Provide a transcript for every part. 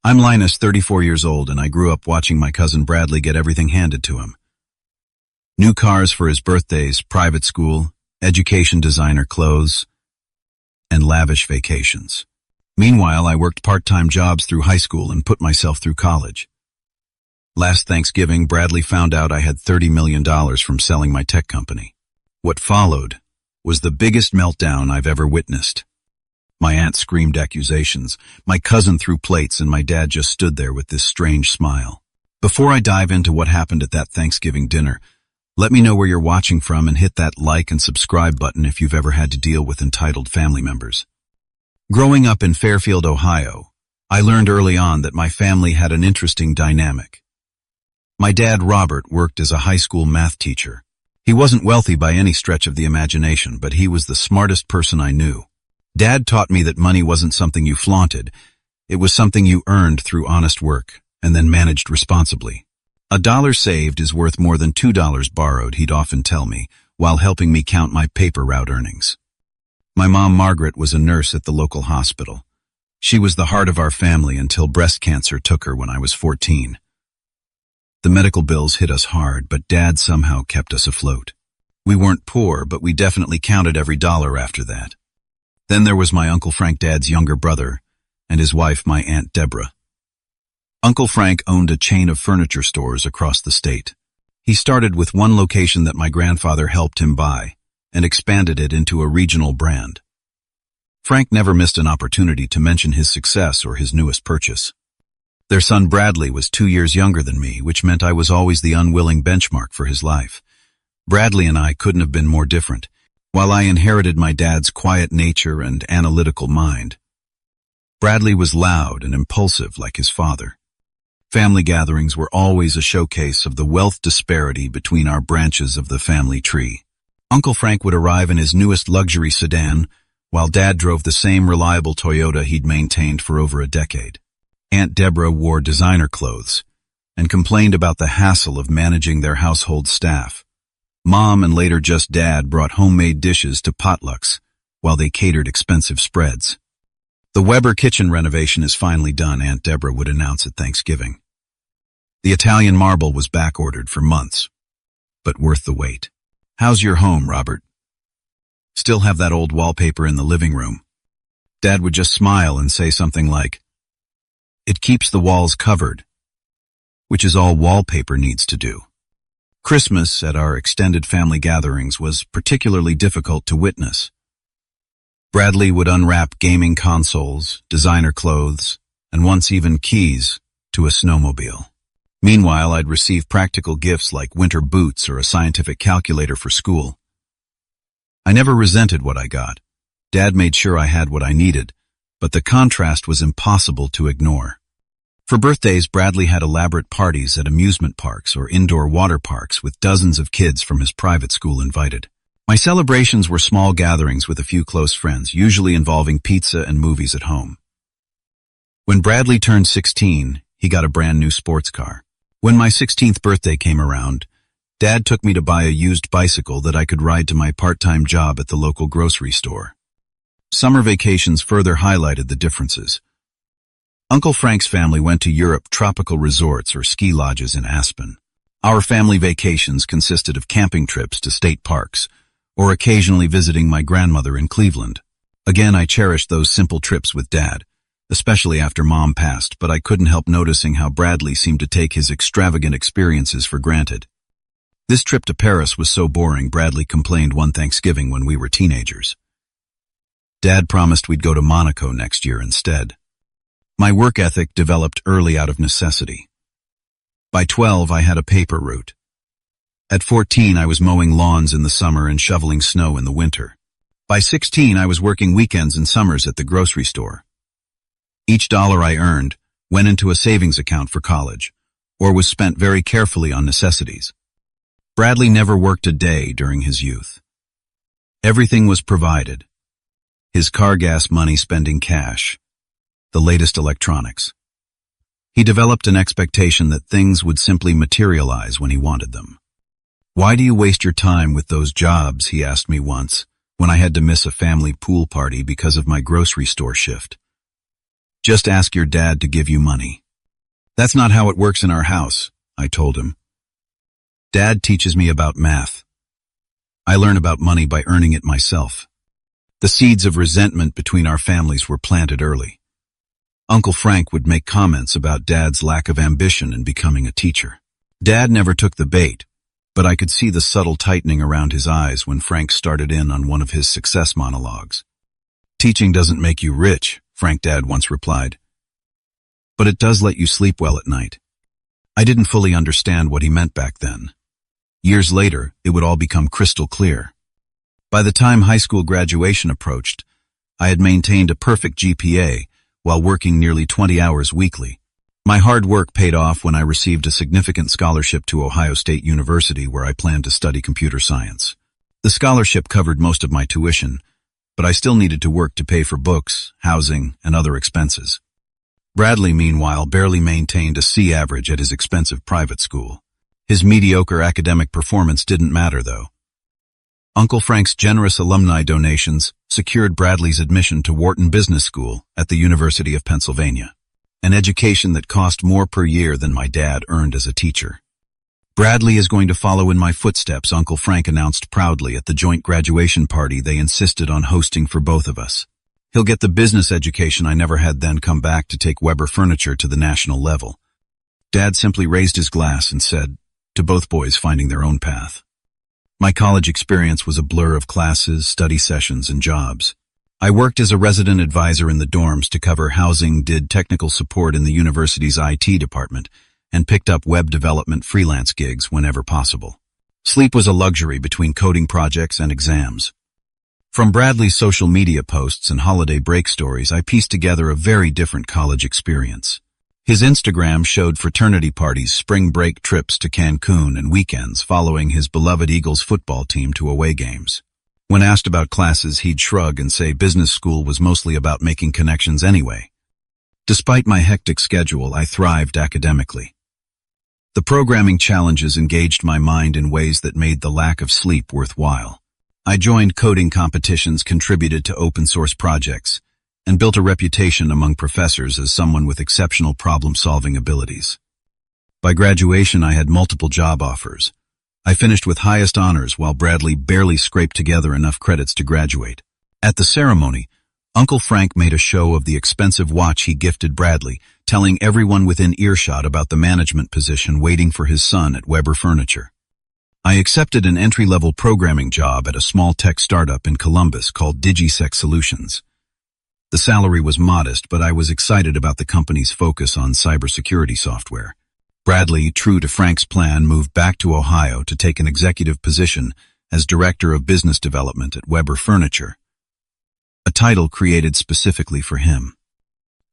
I'm Linus, 34 years old, and I grew up watching my cousin Bradley get everything handed to him. New cars for his birthdays, private school, education designer clothes, and lavish vacations. Meanwhile, I worked part-time jobs through high school and put myself through college. Last Thanksgiving, Bradley found out I had $30 million from selling my tech company. What followed was the biggest meltdown I've ever witnessed. My aunt screamed accusations, my cousin threw plates, and my dad just stood there with this strange smile. Before I dive into what happened at that Thanksgiving dinner, let me know where you're watching from and hit that like and subscribe button if you've ever had to deal with entitled family members. Growing up in Fairfield, Ohio, I learned early on that my family had an interesting dynamic. My dad, Robert, worked as a high school math teacher. He wasn't wealthy by any stretch of the imagination, but he was the smartest person I knew. Dad taught me that money wasn't something you flaunted. It was something you earned through honest work and then managed responsibly. $1 saved is worth more than $2 borrowed, he'd often tell me, while helping me count my paper route earnings. My mom, Margaret, was a nurse at the local hospital. She was the heart of our family until breast cancer took her when I was 14. The medical bills hit us hard, but Dad somehow kept us afloat. We weren't poor, but we definitely counted every dollar after that. Then there was my Uncle Frank, Dad's younger brother, and his wife, my Aunt Deborah. Uncle Frank owned a chain of furniture stores across the state. He started with one location that my grandfather helped him buy, and expanded it into a regional brand. Frank never missed an opportunity to mention his success or his newest purchase. Their son Bradley was 2 years younger than me, which meant I was always the unwilling benchmark for his life. Bradley and I couldn't have been more different. While I inherited my dad's quiet nature and analytical mind, Bradley was loud and impulsive like his father. Family gatherings were always a showcase of the wealth disparity between our branches of the family tree. Uncle Frank would arrive in his newest luxury sedan, while Dad drove the same reliable Toyota he'd maintained for over a decade. Aunt Deborah wore designer clothes and complained about the hassle of managing their household staff. Mom and later just Dad brought homemade dishes to potlucks while they catered expensive spreads. The Weber kitchen renovation is finally done, Aunt Deborah would announce at Thanksgiving. The Italian marble was back-ordered for months, but worth the wait. How's your home, Robert? Still have that old wallpaper in the living room. Dad would just smile and say something like, "It keeps the walls covered," which is all wallpaper needs to do. Christmas at our extended family gatherings was particularly difficult to witness. Bradley would unwrap gaming consoles, designer clothes, and once even keys to a snowmobile. Meanwhile, I'd receive practical gifts like winter boots or a scientific calculator for school. I never resented what I got. Dad made sure I had what I needed, but the contrast was impossible to ignore. For birthdays, Bradley had elaborate parties at amusement parks or indoor water parks with dozens of kids from his private school invited. My celebrations were small gatherings with a few close friends, usually involving pizza and movies at home. When Bradley turned 16, he got a brand new sports car. When my 16th birthday came around, Dad took me to buy a used bicycle that I could ride to my part-time job at the local grocery store. Summer vacations further highlighted the differences. Uncle Frank's family went to Europe tropical resorts or ski lodges in Aspen. Our family vacations consisted of camping trips to state parks, or occasionally visiting my grandmother in Cleveland. Again, I cherished those simple trips with Dad, especially after Mom passed, but I couldn't help noticing how Bradley seemed to take his extravagant experiences for granted. This trip to Paris was so boring, Bradley complained one Thanksgiving when we were teenagers. Dad promised we'd go to Monaco next year instead. My work ethic developed early out of necessity. By 12, I had a paper route. At 14, I was mowing lawns in the summer and shoveling snow in the winter. By 16, I was working weekends and summers at the grocery store. Each dollar I earned went into a savings account for college, or was spent very carefully on necessities. Bradley never worked a day during his youth. Everything was provided. His car gas money spending cash. The latest electronics. He developed an expectation that things would simply materialize when he wanted them. "Why do you waste your time with those jobs?" he asked me once, when I had to miss a family pool party because of my grocery store shift. Just ask your dad to give you money. That's not how it works in our house, I told him. Dad teaches me about math. I learn about money by earning it myself. The seeds of resentment between our families were planted early. Uncle Frank would make comments about Dad's lack of ambition in becoming a teacher. Dad never took the bait, but I could see the subtle tightening around his eyes when Frank started in on one of his success monologues. Teaching doesn't make you rich, Frank Dad once replied. But it does let you sleep well at night. I didn't fully understand what he meant back then. Years later, it would all become crystal clear. By the time high school graduation approached, I had maintained a perfect GPA while working nearly 20 hours weekly. My hard work paid off when I received a significant scholarship to Ohio State University where I planned to study computer science. The scholarship covered most of my tuition, but I still needed to work to pay for books, housing, and other expenses. Bradley, meanwhile, barely maintained a C average at his expensive private school. His mediocre academic performance didn't matter, though. Uncle Frank's generous alumni donations secured Bradley's admission to Wharton Business School at the University of Pennsylvania, an education that cost more per year than my dad earned as a teacher. Bradley is going to follow in my footsteps, Uncle Frank announced proudly at the joint graduation party they insisted on hosting for both of us. He'll get the business education I never had, then come back to take Weber Furniture to the national level. Dad simply raised his glass and said, to both boys finding their own path. My college experience was a blur of classes, study sessions, and jobs. I worked as a resident advisor in the dorms to cover housing, did technical support in the university's IT department, and picked up web development freelance gigs whenever possible. Sleep was a luxury between coding projects and exams. From Bradley's social media posts and holiday break stories, I pieced together a very different college experience. His Instagram showed fraternity parties, spring break trips to Cancun, and weekends following his beloved Eagles football team to away games. When asked about classes, he'd shrug and say business school was mostly about making connections anyway. Despite my hectic schedule, I thrived academically. The programming challenges engaged my mind in ways that made the lack of sleep worthwhile. I joined coding competitions, contributed to open-source projects, and built a reputation among professors as someone with exceptional problem-solving abilities. By graduation, I had multiple job offers. I finished with highest honors while Bradley barely scraped together enough credits to graduate. At the ceremony, Uncle Frank made a show of the expensive watch he gifted Bradley, telling everyone within earshot about the management position waiting for his son at Weber Furniture. I accepted an entry-level programming job at a small tech startup in Columbus called DigiSec Solutions. The salary was modest, but I was excited about the company's focus on cybersecurity software. Bradley, true to Frank's plan, moved back to Ohio to take an executive position as Director of Business Development at Weber Furniture, a title created specifically for him.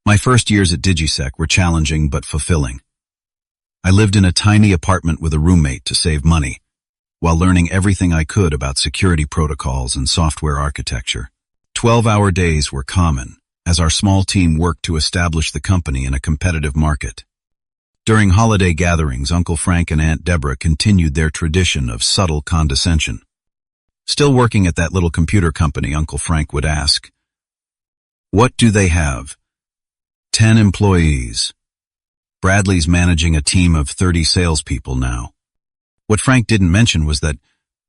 My first years at DigiSec were challenging but fulfilling. I lived in a tiny apartment with a roommate to save money, while learning everything I could about security protocols and software architecture. 12-hour days were common, as our small team worked to establish the company in a competitive market. During holiday gatherings, Uncle Frank and Aunt Deborah continued their tradition of subtle condescension. Still working at that little computer company, Uncle Frank would ask, "What do they have?" 10 employees. Bradley's managing a team of 30 salespeople now. What Frank didn't mention was that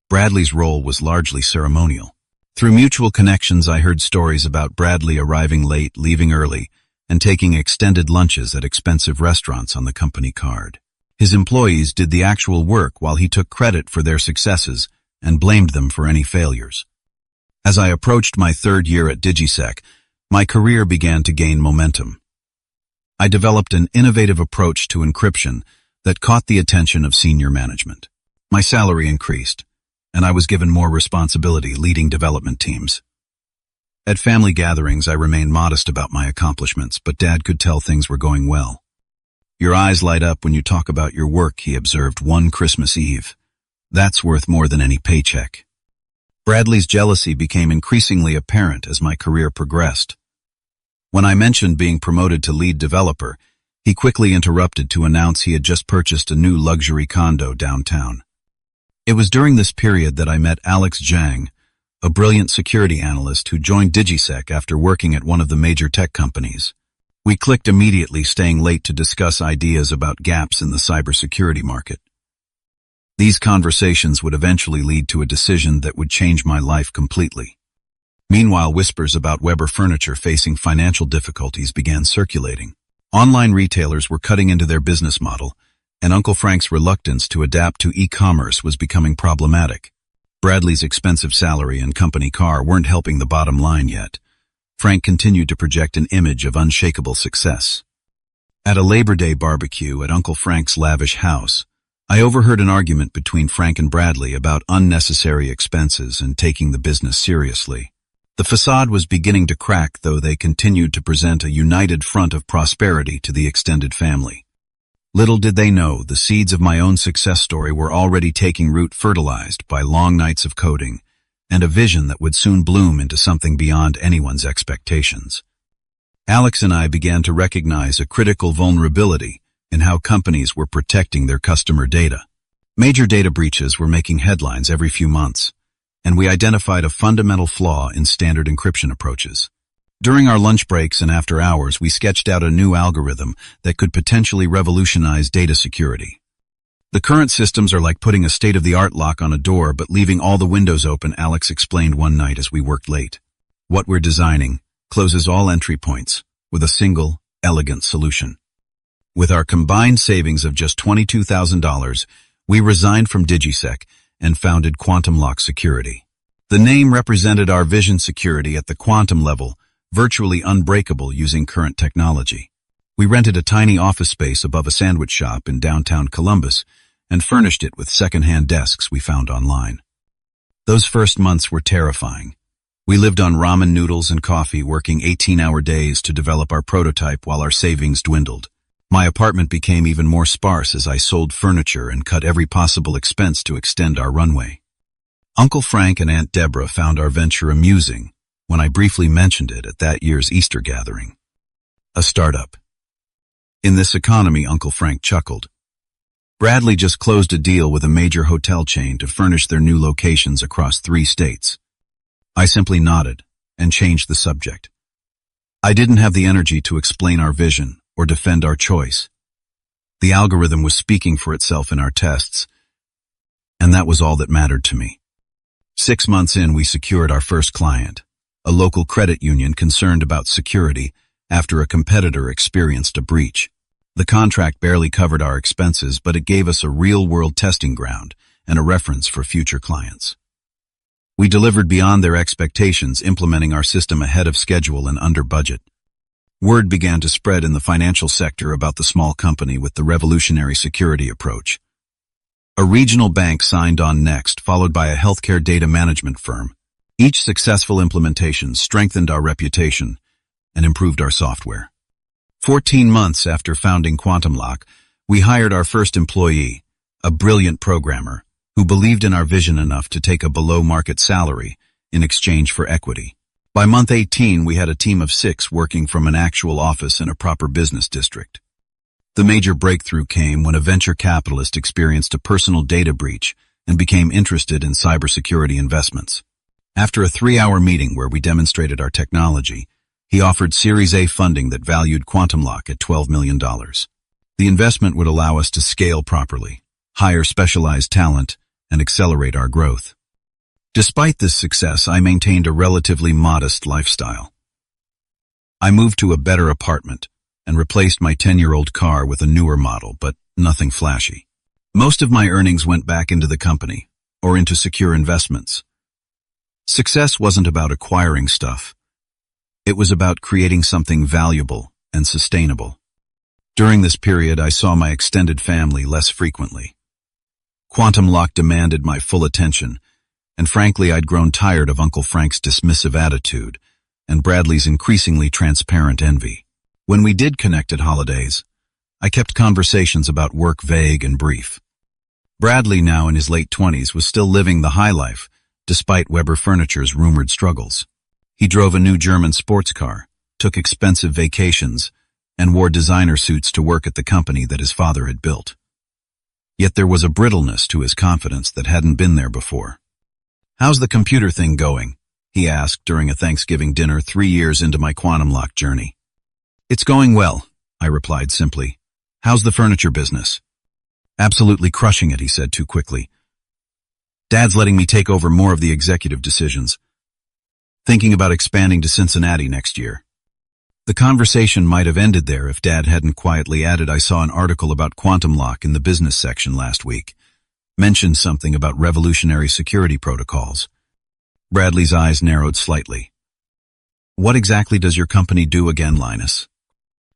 Bradley's role was largely ceremonial. Through mutual connections, I heard stories about Bradley arriving late, leaving early, and taking extended lunches at expensive restaurants on the company card. His employees did the actual work while he took credit for their successes and blamed them for any failures. As I approached my third year at DigiSec, my career began to gain momentum. I developed an innovative approach to encryption that caught the attention of senior management. My salary increased, and I was given more responsibility leading development teams. At family gatherings, I remained modest about my accomplishments, but Dad could tell things were going well. "Your eyes light up when you talk about your work," he observed one Christmas Eve. "That's worth more than any paycheck." Bradley's jealousy became increasingly apparent as my career progressed. When I mentioned being promoted to lead developer, he quickly interrupted to announce he had just purchased a new luxury condo downtown. It was during this period that I met Alex Zhang, a brilliant security analyst who joined DigiSec after working at one of the major tech companies. We clicked immediately, staying late to discuss ideas about gaps in the cybersecurity market. These conversations would eventually lead to a decision that would change my life completely. Meanwhile, whispers about Weber Furniture facing financial difficulties began circulating. Online retailers were cutting into their business model, and Uncle Frank's reluctance to adapt to e-commerce was becoming problematic. Bradley's expensive salary and company car weren't helping the bottom line yet. Frank continued to project an image of unshakable success. At a Labor Day barbecue at Uncle Frank's lavish house, I overheard an argument between Frank and Bradley about unnecessary expenses and taking the business seriously. The facade was beginning to crack, though they continued to present a united front of prosperity to the extended family. Little did they know, the seeds of my own success story were already taking root, fertilized by long nights of coding and a vision that would soon bloom into something beyond anyone's expectations. Alex and I began to recognize a critical vulnerability in how companies were protecting their customer data. Major data breaches were making headlines every few months, and we identified a fundamental flaw in standard encryption approaches. During our lunch breaks and after hours, we sketched out a new algorithm that could potentially revolutionize data security. The current systems are like putting a state-of-the-art lock on a door but leaving all the windows open, Alex explained one night as we worked late. What we're designing closes all entry points with a single, elegant solution. With our combined savings of just $22,000, we resigned from DigiSec and founded Quantum Lock Security. The name represented our vision: security at the quantum level, virtually unbreakable using current technology. We rented a tiny office space above a sandwich shop in downtown Columbus and furnished it with second-hand desks we found online. Those first months were terrifying. We lived on ramen noodles and coffee, working 18-hour days to develop our prototype while our savings dwindled. My apartment became even more sparse as I sold furniture and cut every possible expense to extend our runway. Uncle Frank and Aunt Deborah found our venture amusing when I briefly mentioned it at that year's Easter gathering. A startup. In this economy, Uncle Frank chuckled. Bradley just closed a deal with a major hotel chain to furnish their new locations across 3 states. I simply nodded and changed the subject. I didn't have the energy to explain our vision or defend our choice. The algorithm was speaking for itself in our tests, and that was all that mattered to me. 6 months in, we secured our first client, a local credit union concerned about security after a competitor experienced a breach. The contract barely covered our expenses, but it gave us a real-world testing ground and a reference for future clients. We delivered beyond their expectations, implementing our system ahead of schedule and under budget. Word began to spread in the financial sector about the small company with the revolutionary security approach. A regional bank signed on next, followed by a healthcare data management firm. Each successful implementation strengthened our reputation and improved our software. 14 months after founding Quantum Lock, we hired our first employee, a brilliant programmer who believed in our vision enough to take a below-market salary in exchange for equity. By month 18, we had a team of 6 working from an actual office in a proper business district. The major breakthrough came when a venture capitalist experienced a personal data breach and became interested in cybersecurity investments. After a 3-hour meeting where we demonstrated our technology, he offered Series A funding that valued Quantum Lock at $12 million. The investment would allow us to scale properly, hire specialized talent, and accelerate our growth. Despite this success, I maintained a relatively modest lifestyle. I moved to a better apartment and replaced my 10-year-old car with a newer model, but nothing flashy. Most of my earnings went back into the company or into secure investments. Success wasn't about acquiring stuff. It was about creating something valuable and sustainable. During this period, I saw my extended family less frequently. Quantum Lock demanded my full attention, and frankly, I'd grown tired of Uncle Frank's dismissive attitude and Bradley's increasingly transparent envy. When we did connect at holidays, I kept conversations about work vague and brief. Bradley, now in his late 20s, was still living the high life, despite Weber Furniture's rumored struggles. He drove a new German sports car, took expensive vacations, and wore designer suits to work at the company that his father had built. Yet there was a brittleness to his confidence that hadn't been there before. "How's the computer thing going?" he asked during a Thanksgiving dinner 3 years into my Quantum Lock journey. It's going well, I replied simply. How's the furniture business? Absolutely crushing it, he said too quickly. Dad's letting me take over more of the executive decisions. Thinking about expanding to Cincinnati next year. The conversation might have ended there if Dad hadn't quietly added, I saw an article about quantum lock in the business section last week. Mentioned something about revolutionary security protocols. Bradley's eyes narrowed slightly. What exactly does your company do again, Linus?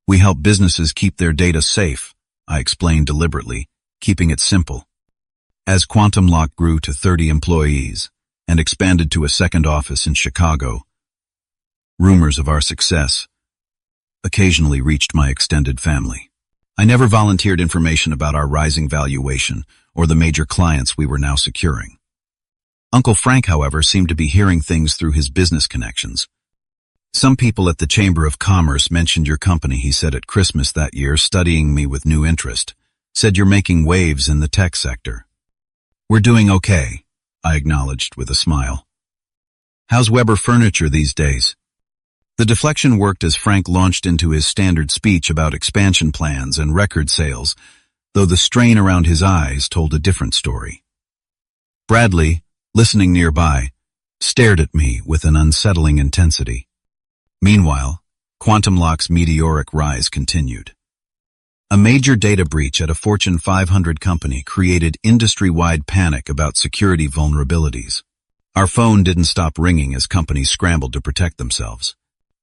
We help businesses keep their data safe, I explained deliberately, keeping it simple. As Quantum Lock grew to 30 employees and expanded to a second office in Chicago, rumors of our success occasionally reached my extended family. I never volunteered information about our rising valuation or the major clients we were now securing. Uncle Frank, however, seemed to be hearing things through his business connections. Some people at the Chamber of Commerce mentioned your company, he said at Christmas that year, studying me with new interest. Said you're making waves in the tech sector. We're doing okay, I acknowledged with a smile. How's Weber Furniture these days? The deflection worked as Frank launched into his standard speech about expansion plans and record sales, though the strain around his eyes told a different story. Bradley, listening nearby, stared at me with an unsettling intensity. Meanwhile, Quantum Lock's meteoric rise continued. A major data breach at a Fortune 500 company created industry-wide panic about security vulnerabilities. Our phone didn't stop ringing as companies scrambled to protect themselves.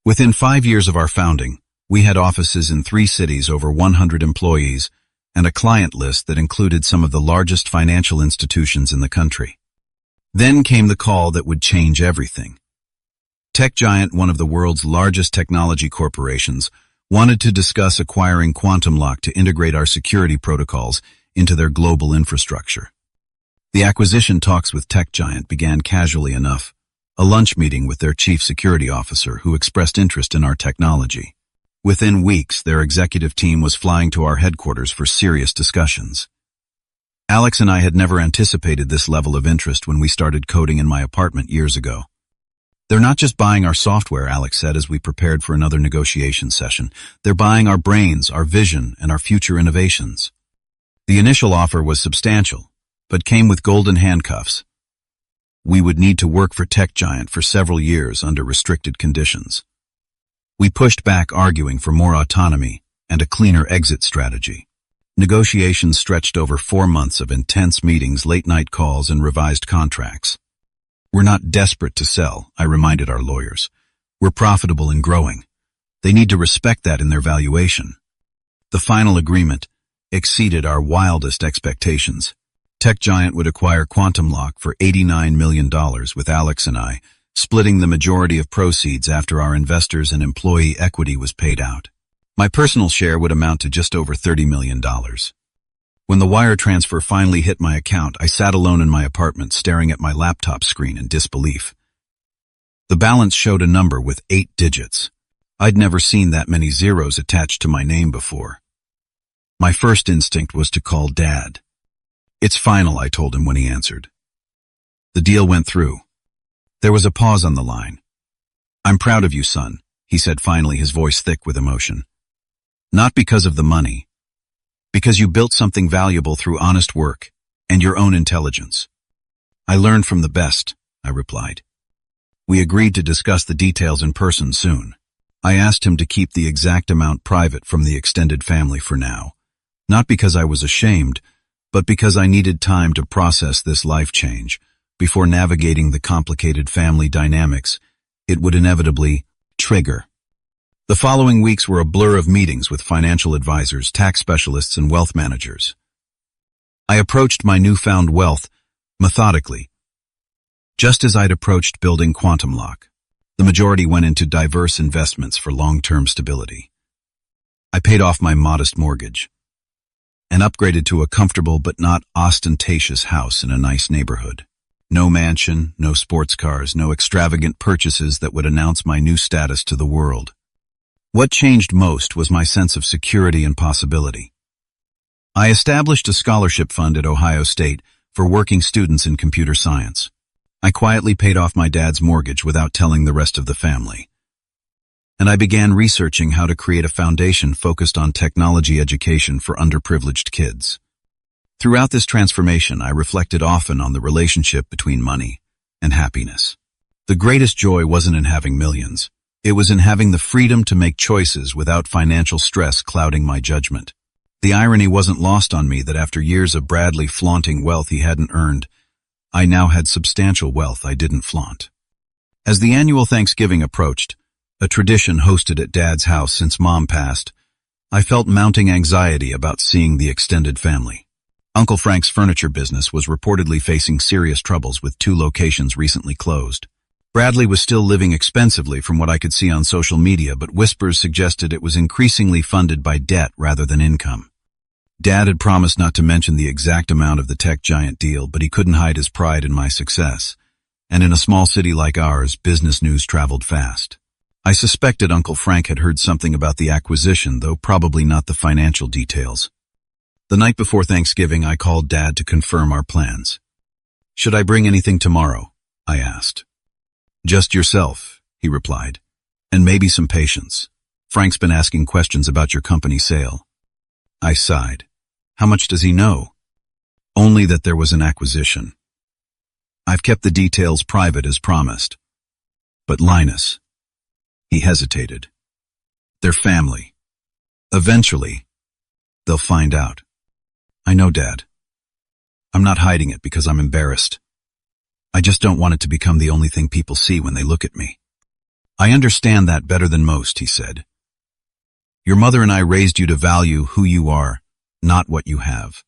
Within 5 years of our founding, we had offices in 3 cities, over 100 employees, and a client list that included some of the largest financial institutions in the country. Then came the call that would change everything. Tech giant, one of the world's largest technology corporations, wanted to discuss acquiring Quantum Lock to integrate our security protocols into their global infrastructure. The acquisition talks with tech giant began casually enough, a lunch meeting with their chief security officer who expressed interest in our technology. Within weeks, their executive team was flying to our headquarters for serious discussions. Alex and I had never anticipated this level of interest when we started coding in my apartment years ago. They're not just buying our software, Alex said as we prepared for another negotiation session. They're buying our brains, our vision, and our future innovations. The initial offer was substantial, but came with golden handcuffs. We would need to work for tech giant for several years under restricted conditions. We pushed back, arguing for more autonomy and a cleaner exit strategy. Negotiations stretched over 4 months of intense meetings, late-night calls, and revised contracts. We're not desperate to sell, I reminded our lawyers. We're profitable and growing. They need to respect that in their valuation. The final agreement exceeded our wildest expectations. Tech giant would acquire Quantum Lock for $89 million, with Alex and I splitting the majority of proceeds after our investors and employee equity was paid out. My personal share would amount to just over $30 million. When the wire transfer finally hit my account, I sat alone in my apartment staring at my laptop screen in disbelief. The balance showed a number with 8 digits. I'd never seen that many zeros attached to my name before. My first instinct was to call Dad. It's final, I told him when he answered. The deal went through. There was a pause on the line. I'm proud of you, son, he said finally, his voice thick with emotion. Not because of the money, because you built something valuable through honest work and your own intelligence. I learned from the best, I replied. We agreed to discuss the details in person soon. I asked him to keep the exact amount private from the extended family for now, not because I was ashamed, but because I needed time to process this life change before navigating the complicated family dynamics it would inevitably trigger. The following weeks were a blur of meetings with financial advisors, tax specialists, and wealth managers. I approached my newfound wealth methodically, just as I'd approached building Quantum Lock. The majority went into diverse investments for long-term stability. I paid off my modest mortgage and upgraded to a comfortable but not ostentatious house in a nice neighborhood. No mansion, no sports cars, no extravagant purchases that would announce my new status to the world. What changed most was my sense of security and possibility. I established a scholarship fund at Ohio State for working students in computer science. I quietly paid off my dad's mortgage without telling the rest of the family. and I began researching how to create a foundation focused on technology education for underprivileged kids. Throughout this transformation, I reflected often on the relationship between money and happiness. The greatest joy wasn't in having millions. It was in having the freedom to make choices without financial stress clouding my judgment. The irony wasn't lost on me that after years of Bradley flaunting wealth he hadn't earned, I now had substantial wealth I didn't flaunt. As the annual Thanksgiving approached, a tradition hosted at Dad's house since Mom passed, I felt mounting anxiety about seeing the extended family. Uncle Frank's furniture business was reportedly facing serious troubles with 2 locations recently closed. Bradley was still living expensively from what I could see on social media, but whispers suggested it was increasingly funded by debt rather than income. Dad had promised not to mention the exact amount of the tech giant deal, but he couldn't hide his pride in my success. And in a small city like ours, business news traveled fast. I suspected Uncle Frank had heard something about the acquisition, though probably not the financial details. The night before Thanksgiving, I called Dad to confirm our plans. "Should I bring anything tomorrow?" I asked. "Just yourself," he replied, "and maybe some patience. Frank's been asking questions about your company sale." I sighed. How much does he know? Only that there was an acquisition. I've kept the details private as promised. But Linus, he hesitated. They're family. Eventually, they'll find out. I know, Dad. I'm not hiding it because I'm embarrassed. I just don't want it to become the only thing people see when they look at me. I understand that better than most, he said. Your mother and I raised you to value who you are, not what you have.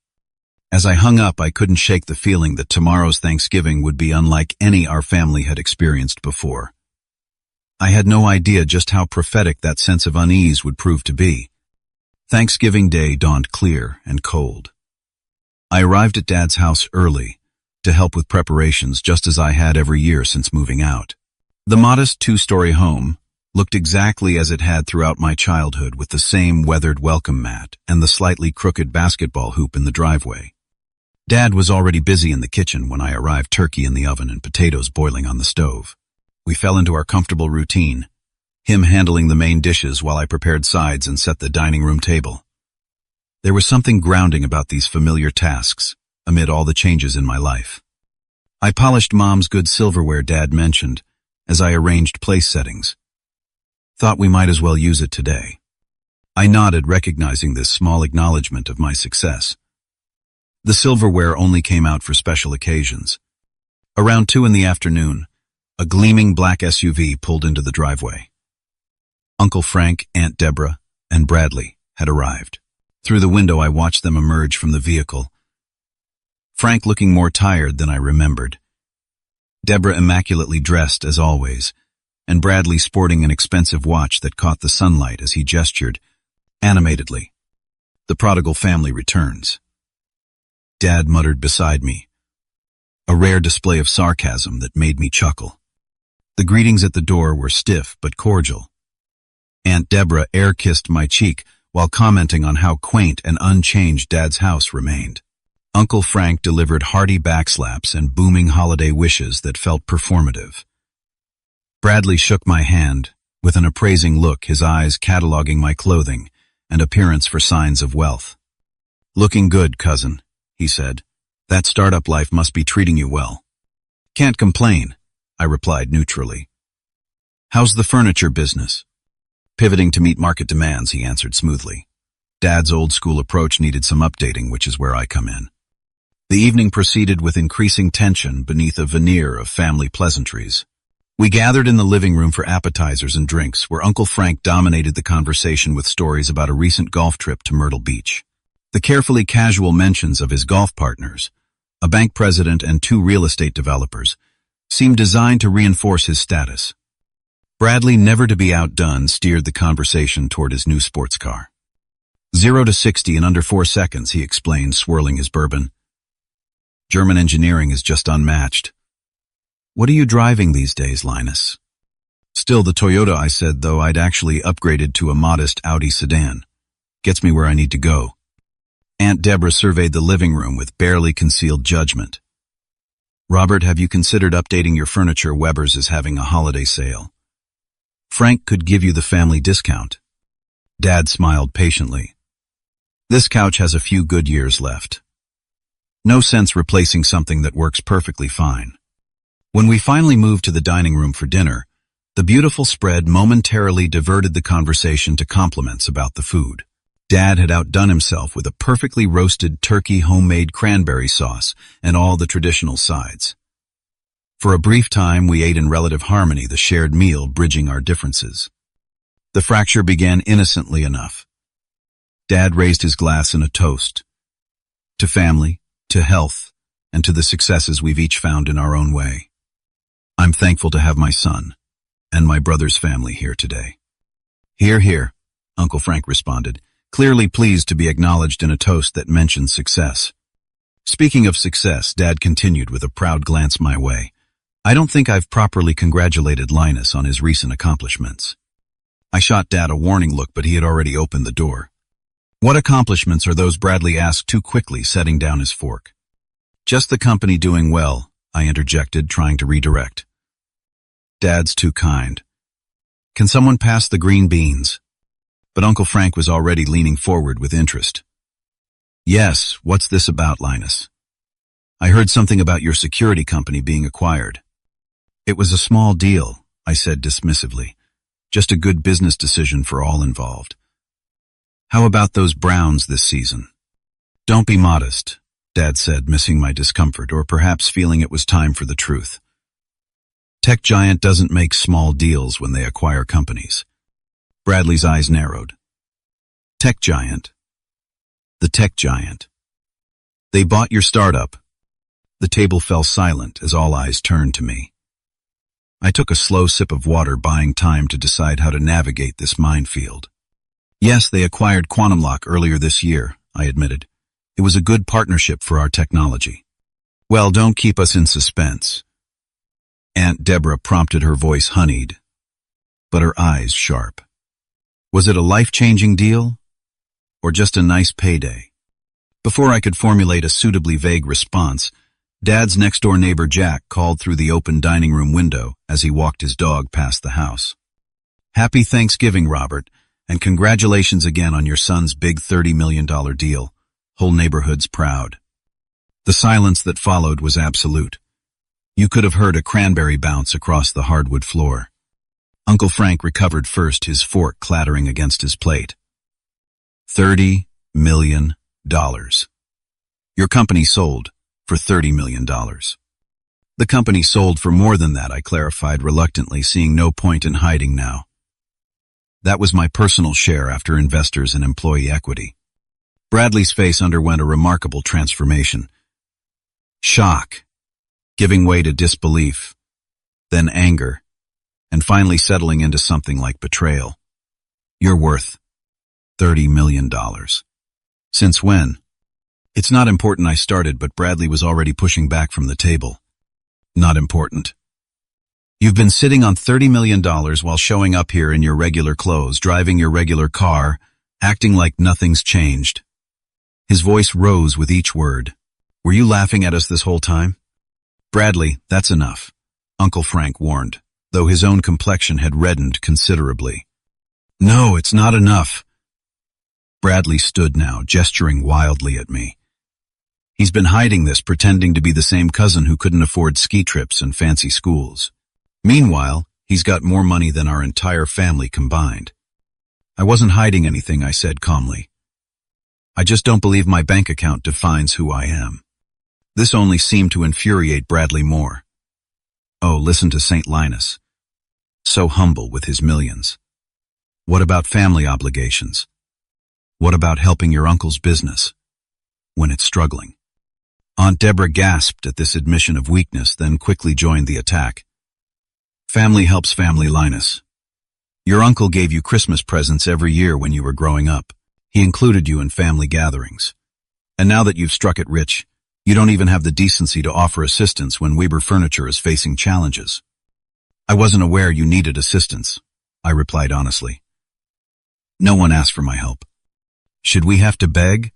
As I hung up, I couldn't shake the feeling that tomorrow's Thanksgiving would be unlike any our family had experienced before. I had no idea just how prophetic that sense of unease would prove to be. Thanksgiving Day dawned clear and cold. I arrived at Dad's house early to help with preparations, just as I had every year since moving out. The modest 2-story home looked exactly as it had throughout my childhood, with the same weathered welcome mat and the slightly crooked basketball hoop in the driveway. Dad was already busy in the kitchen when I arrived, turkey in the oven and potatoes boiling on the stove. We fell into our comfortable routine, him handling the main dishes while I prepared sides and set the dining room table. There was something grounding about these familiar tasks amid all the changes in my life. I polished Mom's good silverware Dad mentioned as I arranged place settings. Thought we might as well use it today. I nodded, recognizing this small acknowledgement of my success. The silverware only came out for special occasions. Around 2 in the afternoon, a gleaming black SUV pulled into the driveway. Uncle Frank, Aunt Deborah, and Bradley had arrived. Through the window, I watched them emerge from the vehicle. Frank looking more tired than I remembered. Deborah immaculately dressed as always, and Bradley sporting an expensive watch that caught the sunlight as he gestured animatedly. The prodigal family returns. Dad muttered beside me, a rare display of sarcasm that made me chuckle. The greetings at the door were stiff but cordial. Aunt Deborah air-kissed my cheek while commenting on how quaint and unchanged Dad's house remained. Uncle Frank delivered hearty backslaps and booming holiday wishes that felt performative. Bradley shook my hand with an appraising look, his eyes cataloging my clothing and appearance for signs of wealth. Looking good, cousin, he said. That startup life must be treating you well. Can't complain, I replied neutrally. How's the furniture business? Pivoting to meet market demands, he answered smoothly. Dad's old-school approach needed some updating, which is where I come in. The evening proceeded with increasing tension beneath a veneer of family pleasantries. We gathered in the living room for appetizers and drinks, where Uncle Frank dominated the conversation with stories about a recent golf trip to Myrtle Beach. The carefully casual mentions of his golf partners, a bank president and 2 real estate developers, seemed designed to reinforce his status. Bradley, never to be outdone, steered the conversation toward his new sports car. 0 to 60 in under 4 seconds, he explained, swirling his bourbon. German engineering is just unmatched. What are you driving these days, Linus? Still the Toyota, I said, though I'd actually upgraded to a modest Audi sedan. Gets me where I need to go. Aunt Deborah surveyed the living room with barely concealed judgment. Robert, have you considered updating your furniture? Weber's is having a holiday sale. Frank could give you the family discount. Dad smiled patiently. This couch has a few good years left. No sense replacing something that works perfectly fine. When we finally moved to the dining room for dinner, the beautiful spread momentarily diverted the conversation to compliments about the food. Dad had outdone himself with a perfectly roasted turkey homemade cranberry sauce and all the traditional sides. For a brief time, we ate in relative harmony, the shared meal bridging our differences. The fracture began innocently enough. Dad raised his glass in a toast. To family, to health, and to the successes we've each found in our own way. I'm thankful to have my son and my brother's family here today. Hear, hear, Uncle Frank responded, clearly pleased to be acknowledged in a toast that mentioned success. Speaking of success, Dad continued with a proud glance my way. I don't think I've properly congratulated Linus on his recent accomplishments. I shot Dad a warning look, but he had already opened the door. What accomplishments are those? Bradley asked too quickly, setting down his fork. Just the company doing well, I interjected, trying to redirect. Dad's too kind. Can someone pass the green beans? But Uncle Frank was already leaning forward with interest. Yes, what's this about, Linus? I heard something about your security company being acquired. It was a small deal, I said dismissively. Just a good business decision for all involved. How about those Browns this season? Don't be modest, Dad said, missing my discomfort, or perhaps feeling it was time for the truth. Tech giant doesn't make small deals when they acquire companies. Bradley's eyes narrowed. Tech giant. The tech giant. They bought your startup. The table fell silent as all eyes turned to me. I took a slow sip of water, buying time to decide how to navigate this minefield. Yes, they acquired Quantum Lock earlier this year, I admitted. It was a good partnership for our technology. Well, don't keep us in suspense. Aunt Deborah prompted, her voice honeyed, but her eyes sharp. Was it a life-changing deal, or just a nice payday? Before I could formulate a suitably vague response, Dad's next-door neighbor Jack called through the open dining room window as he walked his dog past the house. Happy Thanksgiving, Robert, and congratulations again on your son's big $30 million deal. Whole neighborhood's proud. The silence that followed was absolute. You could have heard a cranberry bounce across the hardwood floor. Uncle Frank recovered first, his fork clattering against his plate. $30 million. Your company sold for $30 million. The company sold for more than that, I clarified reluctantly, seeing no point in hiding now. That was my personal share after investors and employee equity. Bradley's face underwent a remarkable transformation. Shock, giving way to disbelief, then anger, and finally settling into something like betrayal. You're worth $30 million. Since when? It's not important, I started, but Bradley was already pushing back from the table. Not important. You've been sitting on $30 million while showing up here in your regular clothes, driving your regular car, acting like nothing's changed. His voice rose with each word. Were you laughing at us this whole time? Bradley, that's enough, Uncle Frank warned, though his own complexion had reddened considerably. No, it's not enough. Bradley stood now, gesturing wildly at me. He's been hiding this, pretending to be the same cousin who couldn't afford ski trips and fancy schools. Meanwhile, he's got more money than our entire family combined. I wasn't hiding anything, I said calmly. I just don't believe my bank account defines who I am. This only seemed to infuriate Bradley more. Oh, listen to St. Linus. So humble with his millions. What about family obligations? What about helping your uncle's business when it's struggling? Aunt Deborah gasped at this admission of weakness, then quickly joined the attack. Family helps family, Linus. Your uncle gave you Christmas presents every year when you were growing up. He included you in family gatherings. And now that you've struck it rich, you don't even have the decency to offer assistance when Weber Furniture is facing challenges. I wasn't aware you needed assistance, I replied honestly. No one asked for my help. Should we have to beg?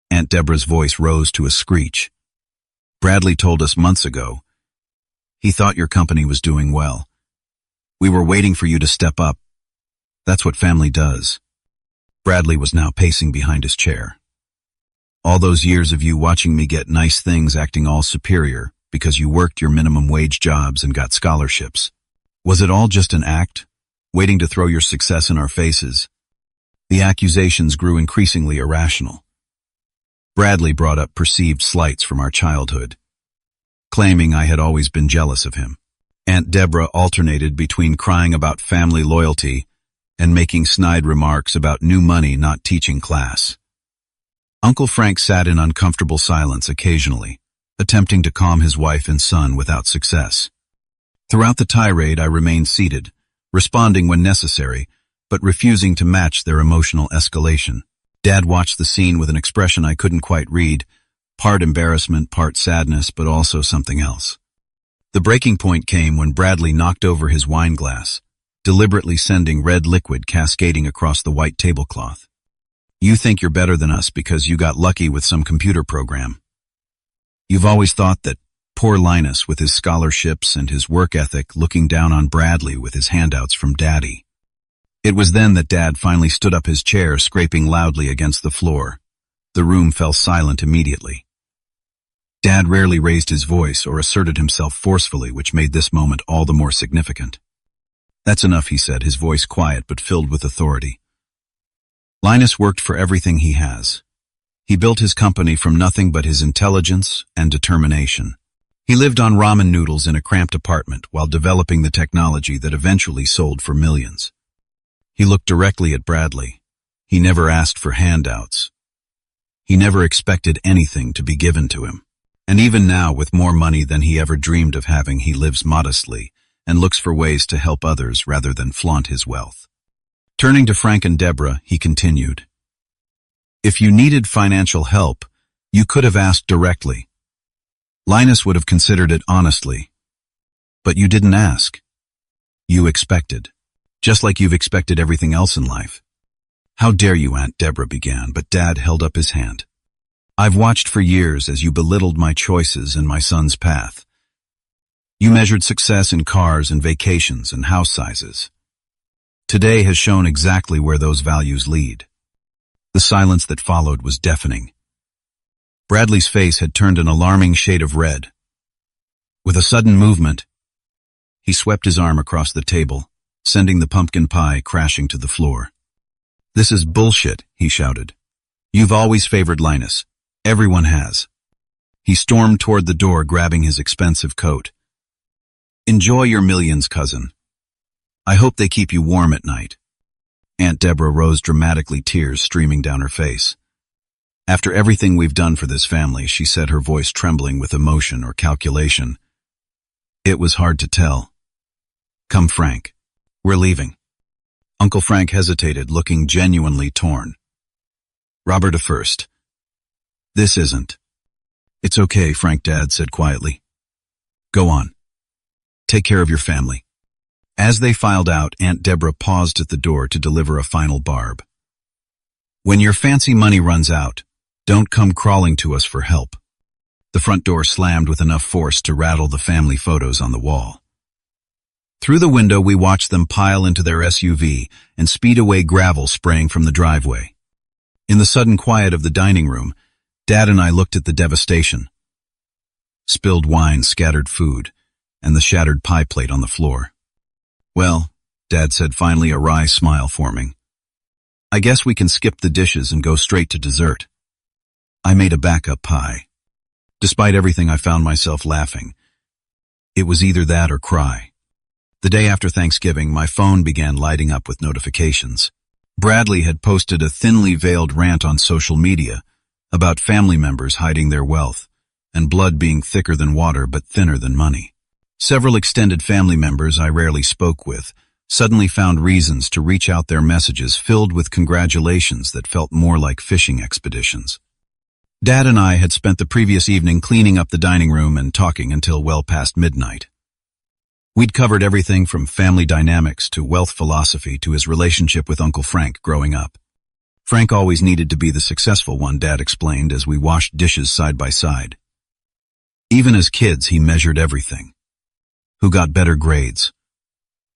Aunt Deborah's voice rose to a screech. Bradley told us months ago. He thought your company was doing well. We were waiting for you to step up. That's what family does. Bradley was now pacing behind his chair. All those years of you watching me get nice things acting all superior because you worked your minimum wage jobs and got scholarships. Was it all just an act, waiting to throw your success in our faces? The accusations grew increasingly irrational. Bradley brought up perceived slights from our childhood, claiming I had always been jealous of him. Aunt Deborah alternated between crying about family loyalty and making snide remarks about new money not teaching class. Uncle Frank sat in uncomfortable silence occasionally, attempting to calm his wife and son without success. Throughout the tirade, I remained seated, responding when necessary, but refusing to match their emotional escalation. Dad watched the scene with an expression I couldn't quite read, part embarrassment, part sadness, but also something else. The breaking point came when Bradley knocked over his wine glass, deliberately sending red liquid cascading across the white tablecloth. You think you're better than us because you got lucky with some computer program. You've always thought that poor Linus with his scholarships and his work ethic looking down on Bradley with his handouts from Daddy. It was then that Dad finally stood up his chair, scraping loudly against the floor. The room fell silent immediately. Dad rarely raised his voice or asserted himself forcefully, which made this moment all the more significant. That's enough, he said, his voice quiet but filled with authority. Linus worked for everything he has. He built his company from nothing but his intelligence and determination. He lived on ramen noodles in a cramped apartment while developing the technology that eventually sold for millions. He looked directly at Bradley. He never asked for handouts. He never expected anything to be given to him. And even now, with more money than he ever dreamed of having, he lives modestly and looks for ways to help others rather than flaunt his wealth. Turning to Frank and Deborah, he continued, "If you needed financial help, you could have asked directly. Linus would have considered it honestly. But you didn't ask. You expected. Just like you've expected everything else in life." "How dare you," Aunt Deborah began, but Dad held up his hand. "I've watched for years as you belittled my choices and my son's path. You measured success in cars and vacations and house sizes. Today has shown exactly where those values lead." The silence that followed was deafening. Bradley's face had turned an alarming shade of red. With a sudden movement, he swept his arm across the table, sending the pumpkin pie crashing to the floor. "This is bullshit," he shouted. "You've always favored Linus. Everyone has." He stormed toward the door, grabbing his expensive coat. "Enjoy your millions, cousin. I hope they keep you warm at night." Aunt Deborah rose dramatically, tears streaming down her face. "After everything we've done for this family," she said, her voice trembling with emotion or calculation, "it was hard to tell. Come, Frank. We're leaving." Uncle Frank hesitated, looking genuinely torn. "Robert first. This isn't." "It's okay," Frank Dad said quietly. "Go on. Take care of your family." As they filed out, Aunt Deborah paused at the door to deliver a final barb. "When your fancy money runs out, don't come crawling to us for help." The front door slammed with enough force to rattle the family photos on the wall. Through the window, we watched them pile into their SUV and speed away, gravel spraying from the driveway. In the sudden quiet of the dining room, Dad and I looked at the devastation. Spilled wine, scattered food, and the shattered pie plate on the floor. "Well," Dad said, finally, a wry smile forming, "I guess we can skip the dishes and go straight to dessert." I made a backup pie. Despite everything, I found myself laughing. It was either that or cry. The day after Thanksgiving, my phone began lighting up with notifications. Bradley had posted a thinly veiled rant on social media about family members hiding their wealth, and blood being thicker than water but thinner than money. Several extended family members I rarely spoke with suddenly found reasons to reach out, their messages filled with congratulations that felt more like fishing expeditions. Dad and I had spent the previous evening cleaning up the dining room and talking until well past midnight. We'd covered everything from family dynamics to wealth philosophy to his relationship with Uncle Frank growing up. Frank always needed to be the successful one, Dad explained as we washed dishes side by side. Even as kids, he measured everything. Who got better grades?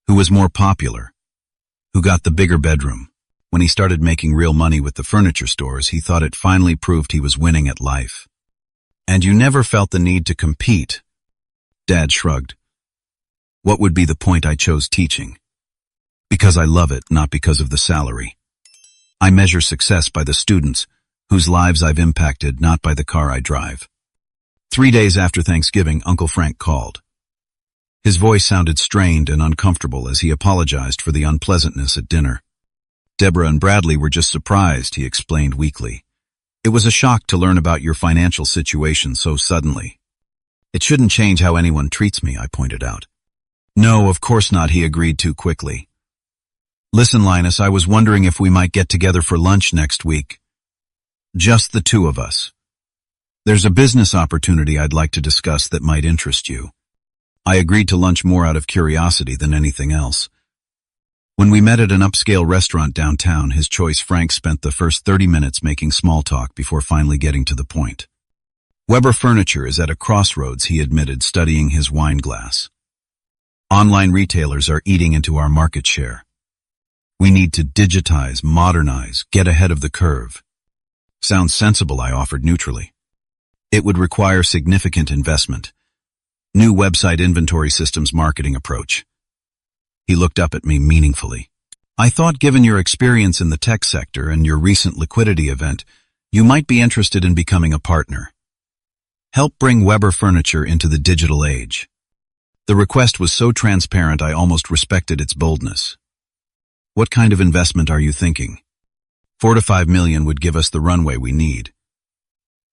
Who was more popular? Who got the bigger bedroom? When he started making real money with the furniture stores, he thought it finally proved he was winning at life. And you never felt the need to compete? Dad shrugged. What would be the point I chose teaching? Because I love it, not because of the salary. I measure success by the students whose lives I've impacted, not by the car I drive. 3 days after Thanksgiving, Uncle Frank called. His voice sounded strained and uncomfortable as he apologized for the unpleasantness at dinner. Deborah and Bradley were just surprised, he explained weakly. It was a shock to learn about your financial situation so suddenly. It shouldn't change how anyone treats me, I pointed out. No, of course not, he agreed too quickly. Listen, Linus, I was wondering if we might get together for lunch next week. Just the two of us. There's a business opportunity I'd like to discuss that might interest you. I agreed to lunch more out of curiosity than anything else. When we met at an upscale restaurant downtown, his choice Frank spent the first 30 minutes making small talk before finally getting to the point. Weber Furniture is at a crossroads, he admitted, studying his wine glass. Online retailers are eating into our market share. We need to digitize, modernize, get ahead of the curve. Sounds sensible, I offered neutrally. It would require significant investment. New website, inventory systems, marketing approach. He looked up at me meaningfully. I thought, given your experience in the tech sector and your recent liquidity event, you might be interested in becoming a partner. Help bring Weber Furniture into the digital age. The request was so transparent I almost respected its boldness. What kind of investment are you thinking? 4 to 5 million would give us the runway we need.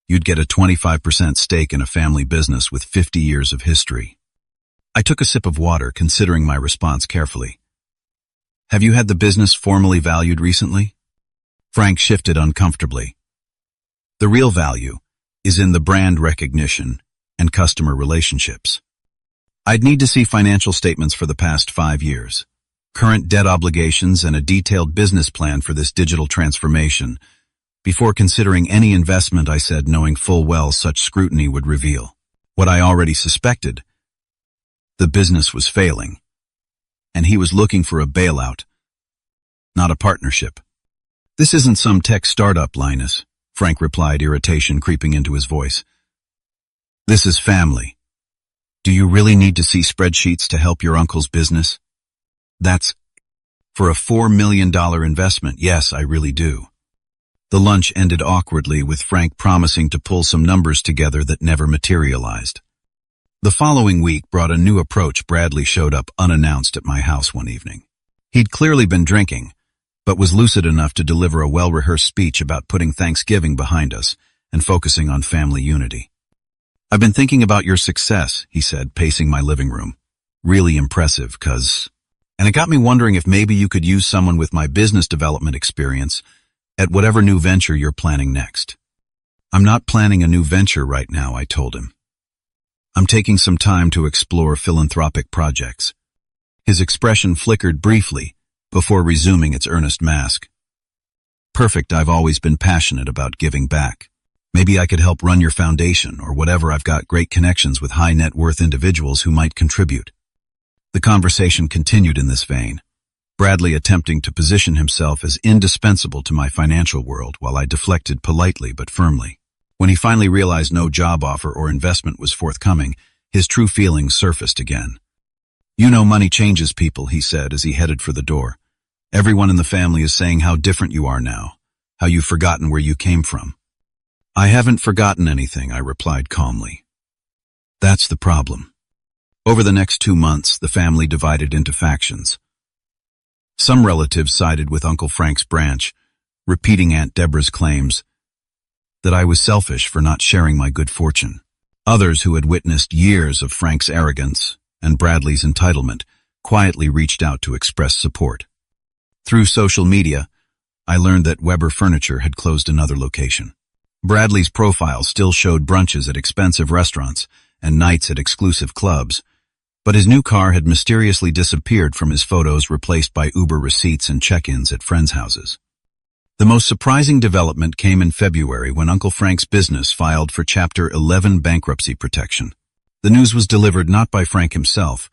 You'd get a 25% stake in a family business with 50 years of history. I took a sip of water, considering my response carefully. Have you had the business formally valued recently? Frank shifted uncomfortably. The real value is in the brand recognition and customer relationships. I'd need to see financial statements for the past 5 years, current debt obligations, and a detailed business plan for this digital transformation before considering any investment, I said, knowing full well such scrutiny would reveal what I already suspected. The business was failing, and he was looking for a bailout, not a partnership. This isn't some tech startup, Linus, Frank replied, irritation creeping into his voice. This is family. Do you really need to see spreadsheets to help your uncle's business? That's for a $4 million investment. Yes, I really do. The lunch ended awkwardly, with Frank promising to pull some numbers together that never materialized. The following week brought a new approach. Bradley showed up unannounced at my house one evening. He'd clearly been drinking, but was lucid enough to deliver a well-rehearsed speech about putting Thanksgiving behind us and focusing on family unity. I've been thinking about your success, he said, pacing my living room. Really impressive, and it got me wondering if maybe you could use someone with my business development experience at whatever new venture you're planning next. I'm not planning a new venture right now, I told him. I'm taking some time to explore philanthropic projects. His expression flickered briefly before resuming its earnest mask. Perfect, I've always been passionate about giving back. Maybe I could help run your foundation or whatever. I've got great connections with high net worth individuals who might contribute. The conversation continued in this vein, Bradley attempting to position himself as indispensable to my financial world while I deflected politely but firmly. When he finally realized no job offer or investment was forthcoming, his true feelings surfaced again. You know, money changes people, he said as he headed for the door. Everyone in the family is saying how different you are now, how you've forgotten where you came from. I haven't forgotten anything, I replied calmly. That's the problem. Over the next 2 months, the family divided into factions. Some relatives sided with Uncle Frank's branch, repeating Aunt Deborah's claims that I was selfish for not sharing my good fortune. Others, who had witnessed years of Frank's arrogance and Bradley's entitlement, quietly reached out to express support. Through social media, I learned that Weber Furniture had closed another location. Bradley's profile still showed brunches at expensive restaurants and nights at exclusive clubs, but his new car had mysteriously disappeared from his photos, replaced by Uber receipts and check-ins at friends' houses. The most surprising development came in February when Uncle Frank's business filed for Chapter 11 bankruptcy protection. The news was delivered not by Frank himself,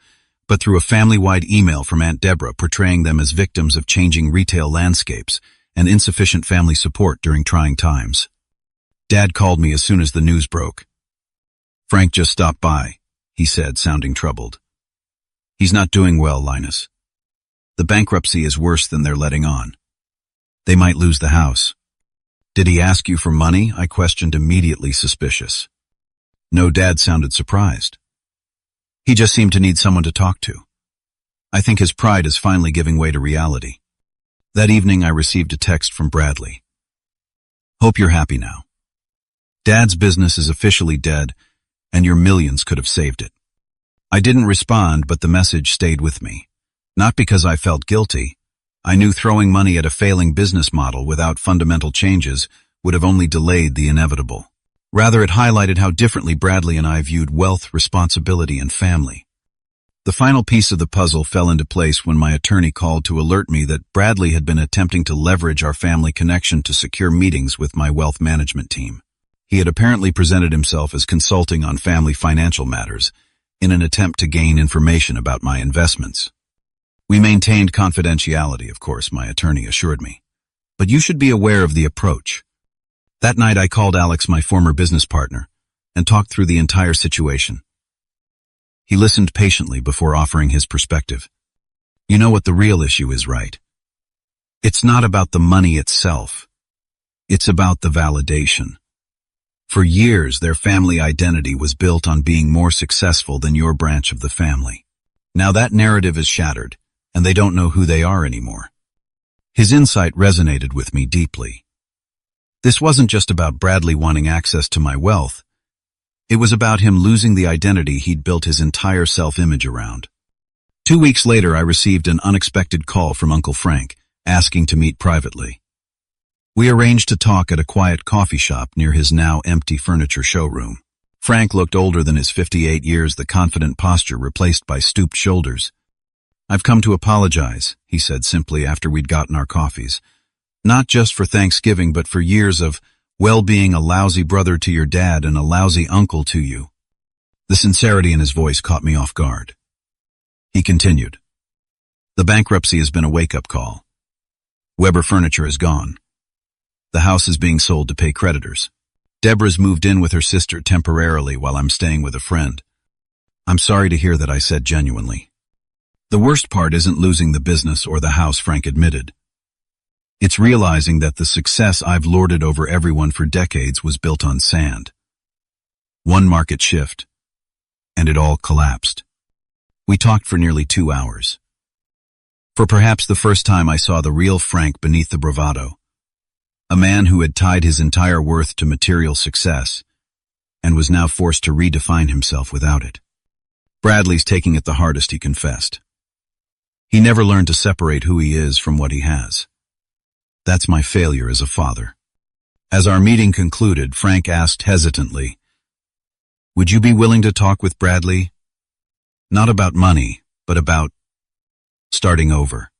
but through a family-wide email from Aunt Deborah portraying them as victims of changing retail landscapes and insufficient family support during trying times. Dad called me as soon as the news broke. "Frank just stopped by," he said, sounding troubled. "He's not doing well, Linus. The bankruptcy is worse than they're letting on. They might lose the house." "Did he ask you for money?" I questioned, immediately suspicious. No, Dad sounded surprised. "He just seemed to need someone to talk to. I think his pride is finally giving way to reality." That evening I received a text from Bradley. "Hope you're happy now. Dad's business is officially dead, and your millions could have saved it." I didn't respond, but the message stayed with me. Not because I felt guilty. I knew throwing money at a failing business model without fundamental changes would have only delayed the inevitable. Rather, it highlighted how differently Bradley and I viewed wealth, responsibility, and family. The final piece of the puzzle fell into place when my attorney called to alert me that Bradley had been attempting to leverage our family connection to secure meetings with my wealth management team. He had apparently presented himself as consulting on family financial matters in an attempt to gain information about my investments. "We maintained confidentiality, of course," my attorney assured me. "But you should be aware of the approach." That night I called Alex, my former business partner, and talked through the entire situation. He listened patiently before offering his perspective. "You know what the real issue is, right? It's not about the money itself. It's about the validation. For years, their family identity was built on being more successful than your branch of the family. Now that narrative is shattered, and they don't know who they are anymore." His insight resonated with me deeply. This wasn't just about Bradley wanting access to my wealth. It was about him losing the identity he'd built his entire self-image around. 2 weeks later, I received an unexpected call from Uncle Frank, asking to meet privately. We arranged to talk at a quiet coffee shop near his now empty furniture showroom. Frank looked older than his 58 years, the confident posture replaced by stooped shoulders. "I've come to apologize," he said simply after we'd gotten our coffees. "Not just for Thanksgiving, but for years of, well, being a lousy brother to your dad and a lousy uncle to you." The sincerity in his voice caught me off guard. He continued, "The bankruptcy has been a wake-up call. Weber Furniture is gone. The house is being sold to pay creditors. Deborah's moved in with her sister temporarily while I'm staying with a friend. I'm sorry to hear that," I said genuinely. "The worst part isn't losing the business or the house," Frank admitted. "It's realizing that the success I've lorded over everyone for decades was built on sand. One market shift, and it all collapsed." We talked for nearly 2 hours. For perhaps the first time I saw the real Frank beneath the bravado. A man who had tied his entire worth to material success and was now forced to redefine himself without it. "Bradley's taking it the hardest," he confessed. "He never learned to separate who he is from what he has. That's my failure as a father." As our meeting concluded, Frank asked hesitantly, "Would you be willing to talk with Bradley? Not about money, but about starting over,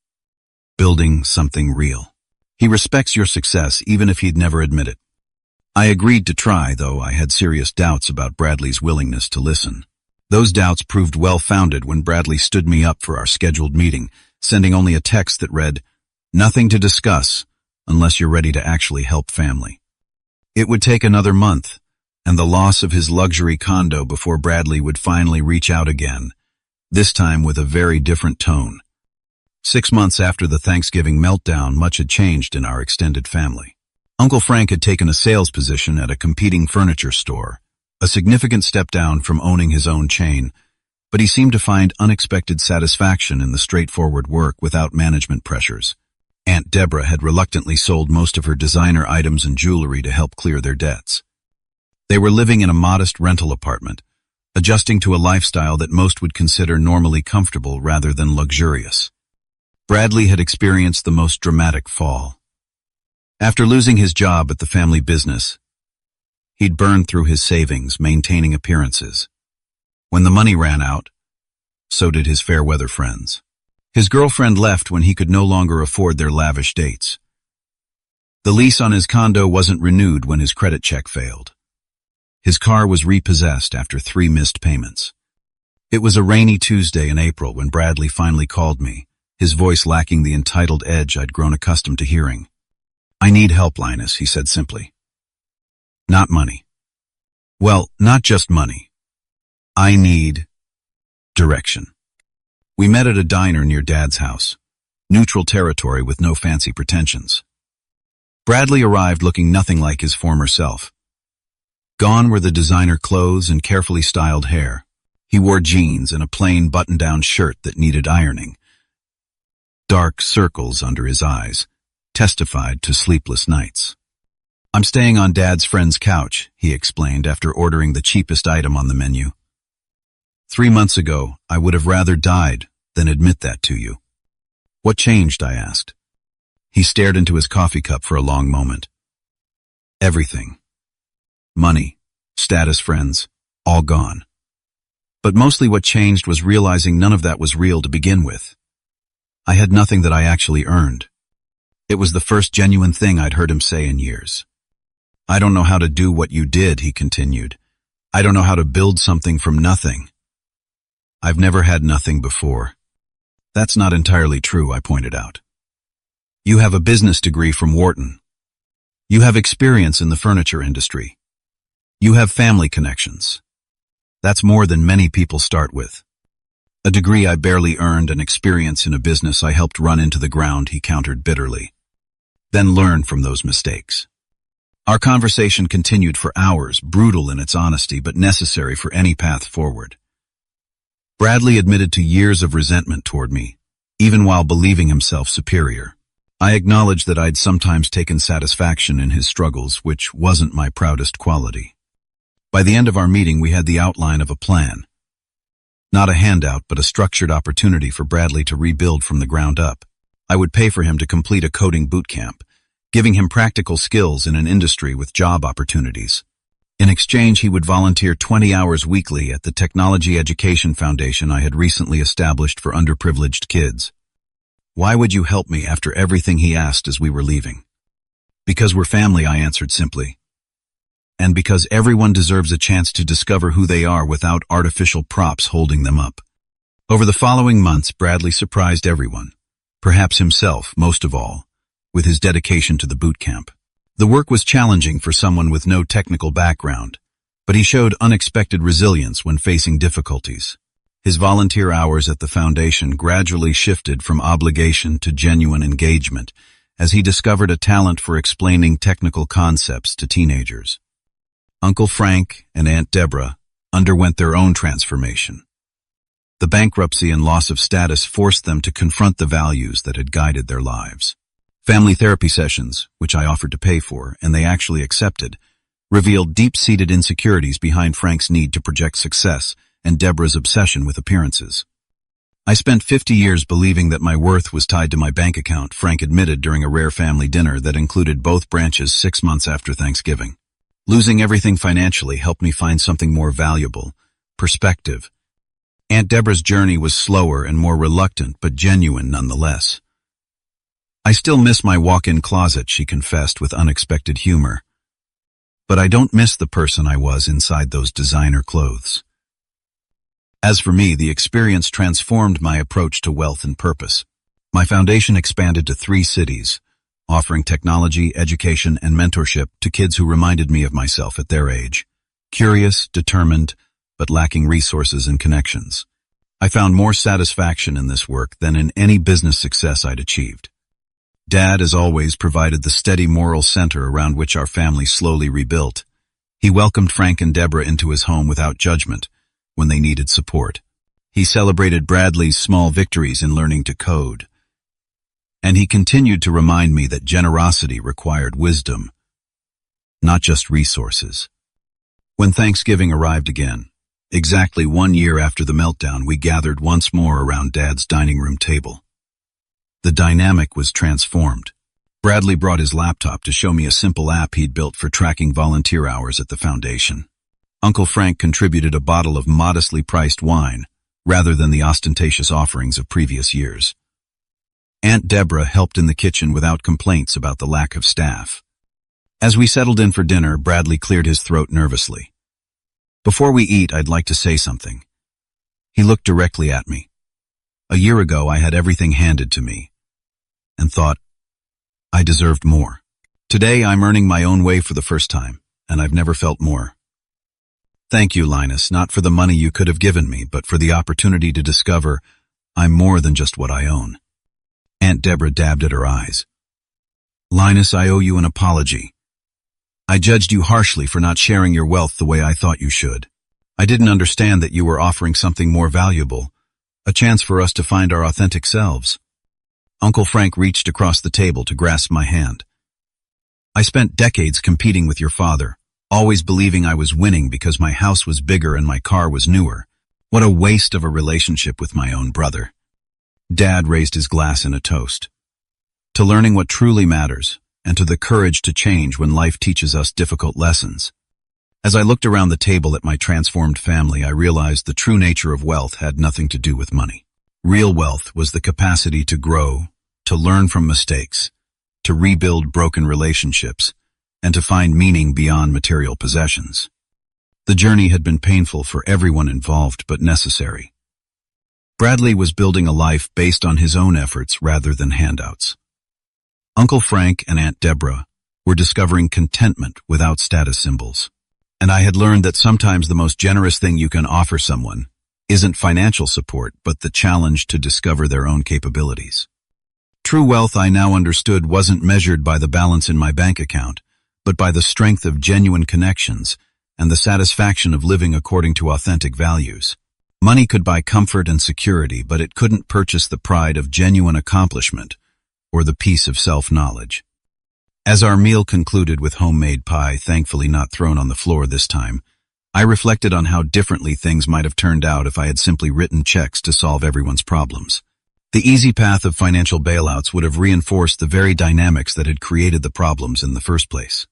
building something real. He respects your success, even if he'd never admit it." I agreed to try, though I had serious doubts about Bradley's willingness to listen. Those doubts proved well-founded when Bradley stood me up for our scheduled meeting, sending only a text that read, "Nothing to discuss unless you're ready to actually help family." It would take another month, and the loss of his luxury condo before Bradley would finally reach out again, this time with a very different tone. 6 months after the Thanksgiving meltdown, much had changed in our extended family. Uncle Frank had taken a sales position at a competing furniture store, a significant step down from owning his own chain, but he seemed to find unexpected satisfaction in the straightforward work without management pressures. Aunt Deborah had reluctantly sold most of her designer items and jewelry to help clear their debts. They were living in a modest rental apartment, adjusting to a lifestyle that most would consider normally comfortable rather than luxurious. Bradley had experienced the most dramatic fall. After losing his job at the family business, he'd burned through his savings maintaining appearances. When the money ran out, so did his fair-weather friends. His girlfriend left when he could no longer afford their lavish dates. The lease on his condo wasn't renewed when his credit check failed. His car was repossessed after 3 missed payments. It was a rainy Tuesday in April when Bradley finally called me, his voice lacking the entitled edge I'd grown accustomed to hearing. "I need help, Linus," he said simply. "Not money. Well, not just money. I need direction." We met at a diner near Dad's house, neutral territory with no fancy pretensions. Bradley arrived looking nothing like his former self. Gone were the designer clothes and carefully styled hair. He wore jeans and a plain button-down shirt that needed ironing. Dark circles under his eyes testified to sleepless nights. "I'm staying on Dad's friend's couch," he explained after ordering the cheapest item on the menu. 3 months ago, I would have rather died than admit that to you." "What changed?" I asked. He stared into his coffee cup for a long moment. "Everything. Money, status, friends, all gone. But mostly what changed was realizing none of that was real to begin with. I had nothing that I actually earned. It was the first genuine thing I'd heard him say in years. "I don't know how to do what you did," he continued. "I don't know how to build something from nothing. I've never had nothing before." "That's not entirely true," I pointed out. "You have a business degree from Wharton. You have experience in the furniture industry. You have family connections. That's more than many people start with." "A degree I barely earned and experience in a business I helped run into the ground," he countered bitterly. "Then learn from those mistakes." Our conversation continued for hours, brutal in its honesty but necessary for any path forward. Bradley admitted to years of resentment toward me, even while believing himself superior. I acknowledged that I'd sometimes taken satisfaction in his struggles, which wasn't my proudest quality. By the end of our meeting, we had the outline of a plan. Not a handout, but a structured opportunity for Bradley to rebuild from the ground up. I would pay for him to complete a coding boot camp, giving him practical skills in an industry with job opportunities. In exchange, he would volunteer 20 hours weekly at the Technology Education Foundation I had recently established for underprivileged kids. "Why would you help me?" after everything he asked as we were leaving. "Because we're family," I answered simply. "And because everyone deserves a chance to discover who they are without artificial props holding them up." Over the following months, Bradley surprised everyone, perhaps himself most of all, with his dedication to the boot camp. The work was challenging for someone with no technical background, but he showed unexpected resilience when facing difficulties. His volunteer hours at the foundation gradually shifted from obligation to genuine engagement as he discovered a talent for explaining technical concepts to teenagers. Uncle Frank and Aunt Deborah underwent their own transformation. The bankruptcy and loss of status forced them to confront the values that had guided their lives. Family therapy sessions, which I offered to pay for, and they actually accepted, revealed deep-seated insecurities behind Frank's need to project success and Deborah's obsession with appearances. "I spent 50 years believing that my worth was tied to my bank account," Frank admitted during a rare family dinner that included both branches 6 months after Thanksgiving. "Losing everything financially helped me find something more valuable, perspective." Aunt Deborah's journey was slower and more reluctant, but genuine nonetheless. "I still miss my walk-in closet," she confessed with unexpected humor. "But I don't miss the person I was inside those designer clothes." As for me, the experience transformed my approach to wealth and purpose. My foundation expanded to 3 cities, offering technology, education, and mentorship to kids who reminded me of myself at their age. Curious, determined, but lacking resources and connections. I found more satisfaction in this work than in any business success I'd achieved. Dad, as always, provided the steady moral center around which our family slowly rebuilt. He welcomed Frank and Deborah into his home without judgment when they needed support. He celebrated Bradley's small victories in learning to code. And he continued to remind me that generosity required wisdom, not just resources. When Thanksgiving arrived again, exactly 1 year after the meltdown, we gathered once more around Dad's dining room table. The dynamic was transformed. Bradley brought his laptop to show me a simple app he'd built for tracking volunteer hours at the foundation. Uncle Frank contributed a bottle of modestly priced wine, rather than the ostentatious offerings of previous years. Aunt Deborah helped in the kitchen without complaints about the lack of staff. As we settled in for dinner, Bradley cleared his throat nervously. "Before we eat, I'd like to say something." He looked directly at me. A year ago, I had everything handed to me and thought I deserved more. Today, I'm earning my own way for the first time, and I've never felt more. Thank you, Linus, not for the money you could have given me, but for the opportunity to discover I'm more than just what I own. Aunt Deborah dabbed at her eyes. Linus, I owe you an apology. I judged you harshly for not sharing your wealth the way I thought you should. I didn't understand that you were offering something more valuable, a chance for us to find our authentic selves. Uncle Frank reached across the table to grasp my hand. I spent decades competing with your father, always believing I was winning because my house was bigger and my car was newer. What a waste of a relationship with my own brother. Dad raised his glass in a toast. To learning what truly matters, and to the courage to change when life teaches us difficult lessons. As I looked around the table at my transformed family, I realized the true nature of wealth had nothing to do with money. Real wealth was the capacity to grow, to learn from mistakes, to rebuild broken relationships, and to find meaning beyond material possessions. The journey had been painful for everyone involved, but necessary. Bradley was building a life based on his own efforts rather than handouts. Uncle Frank and Aunt Deborah were discovering contentment without status symbols. And I had learned that sometimes the most generous thing you can offer someone isn't financial support, but the challenge to discover their own capabilities. True wealth, I now understood, wasn't measured by the balance in my bank account, but by the strength of genuine connections and the satisfaction of living according to authentic values. Money could buy comfort and security, but it couldn't purchase the pride of genuine accomplishment or the peace of self-knowledge. As our meal concluded with homemade pie, thankfully not thrown on the floor this time, I reflected on how differently things might have turned out if I had simply written checks to solve everyone's problems. The easy path of financial bailouts would have reinforced the very dynamics that had created the problems in the first place.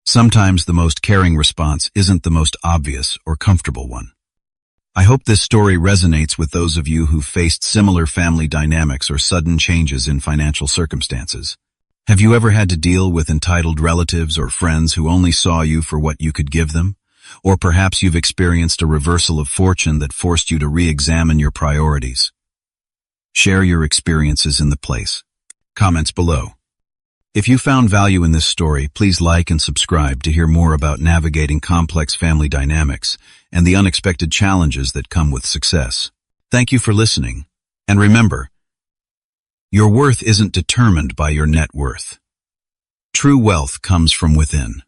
Sometimes the most caring response isn't the most obvious or comfortable one. I hope this story resonates with those of you who've faced similar family dynamics or sudden changes in financial circumstances. Have you ever had to deal with entitled relatives or friends who only saw you for what you could give them? Or perhaps you've experienced a reversal of fortune that forced you to re-examine your priorities. Share your experiences in the place. Comments below. If you found value in this story, please like and subscribe to hear more about navigating complex family dynamics and the unexpected challenges that come with success. Thank you for listening. And remember, your worth isn't determined by your net worth. True wealth comes from within.